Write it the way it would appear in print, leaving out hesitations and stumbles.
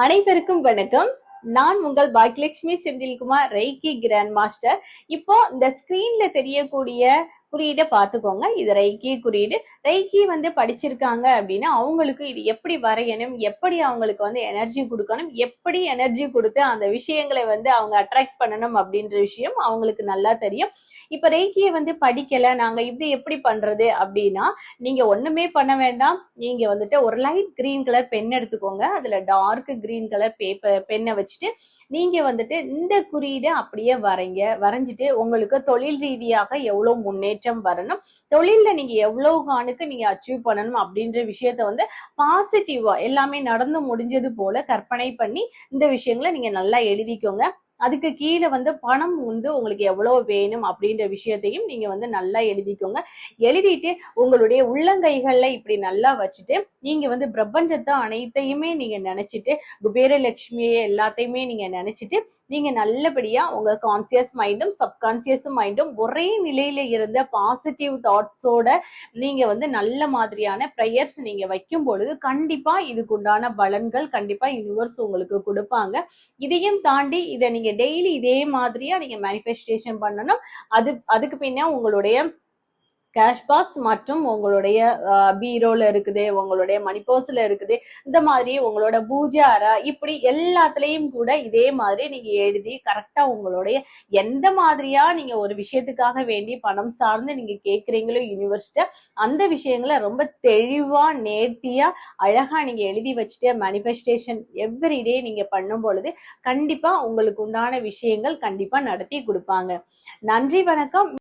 அனைவருக்கும் வணக்கம். நான் உங்கள் Bhagyalakshmi Senthilkumar, reiki grand master. இப்போ இந்த ஸ்கிரீன்ல தெரியக்கூடிய குறியீடை பார்த்துக்கோங்க. இது ரெய்கி குறியீடு. ரெய்கி படிச்சிருக்காங்க அப்படின்னா அவங்களுக்கு இது எப்படி வரையணும், எப்படி அவங்களுக்கு எனர்ஜி கொடுக்கணும், எப்படி எனர்ஜி கொடுத்து அந்த விஷயங்களை அவங்க அட்ராக்ட் பண்ணணும் அப்படின்ற விஷயம் அவங்களுக்கு நல்லா தெரியும். இப்ப ரெய்கியை படிக்கல, நாங்க இது எப்படி பண்றது அப்படின்னா, நீங்க ஒண்ணுமே பண்ண வேண்டாம். நீங்க ஒரு லைட் கிரீன் கலர் பென் எடுத்துக்கோங்க. அதுல டார்க் கிரீன் கலர் பென்னை வச்சுட்டு நீங்க இந்த குறியீடை அப்படியே வரைஞ்சிட்டு உங்களுக்கு தொழில் ரீதியாக எவ்வளவு முன்னேற்றம் வரணும், தொழில்ல நீங்க எவ்வளவு காணுக்கு நீங்க அச்சீவ் பண்ணணும் அப்படின்ற விஷயத்த பாசிட்டிவா எல்லாமே நடந்து முடிஞ்சது போல கற்பனை பண்ணி இந்த விஷயங்களை நீங்க நல்லா எழுதிக்கோங்க. அதுக்கு கீழே பணம் உங்களுக்கு எவ்வளவு வேணும் அப்படின்ற விஷயத்தையும் நீங்க நல்லா எழுதிக்கோங்க. எழுதிட்டு உங்களுடைய உள்ளங்கைகள்ல இப்படி நல்லா வச்சுட்டு நீங்க பிரபஞ்சத்தை அனைத்தையுமே நீங்க நினைச்சிட்டு, குபேரலட்சுமியை எல்லாத்தையுமே நீங்க நினைச்சிட்டு, நீங்க நல்லபடியா உங்க கான்சியஸ் மைண்டும் சப்கான்சியஸ் மைண்டும் ஒரே நிலையில இருந்த பாசிட்டிவ் தாட்ஸோட நீங்க நல்ல மாதிரியான ப்ரேயர்ஸ் நீங்க வைக்கும் பொழுது கண்டிப்பா இதுக்குண்டான பலன்கள் கண்டிப்பா யூனிவர்ஸ் உங்களுக்கு கொடுப்பாங்க. இதையும் தாண்டி இதை நீங்க டெய்லி இதே மாதிரியா நீங்க மேனிஃபெஸ்டேஷன் பண்ணணும். அதுக்கு பின்ன உங்களுடைய கேஷ் பாக்ஸ் மற்றும் உங்களுடைய பீரோல இருக்குது, உங்களுடைய மணிபர்ஸ்ல இருக்குது, இந்த மாதிரி உங்களோட பூஜை அறை, இப்படி எல்லாத்துலயும் கூட இதே மாதிரி நீங்க எழுதி கரெக்டா உங்களுடைய எந்த மாதிரியா நீங்க ஒரு விஷயத்துக்காக வேண்டி பணம் சார்ந்து நீங்க கேட்குறீங்களோ யூனிவர்ஸ்ட, அந்த விஷயங்களை ரொம்ப தெளிவா நேர்த்தியா அழகா நீங்க எழுதி வச்சுட்டு மேனிஃபெஸ்டேஷன் எவ்ரிடே நீங்க பண்ணும் பொழுது கண்டிப்பா உங்களுக்கு உண்டான விஷயங்கள் கண்டிப்பா நடத்தி கொடுப்பாங்க. நன்றி, வணக்கம்.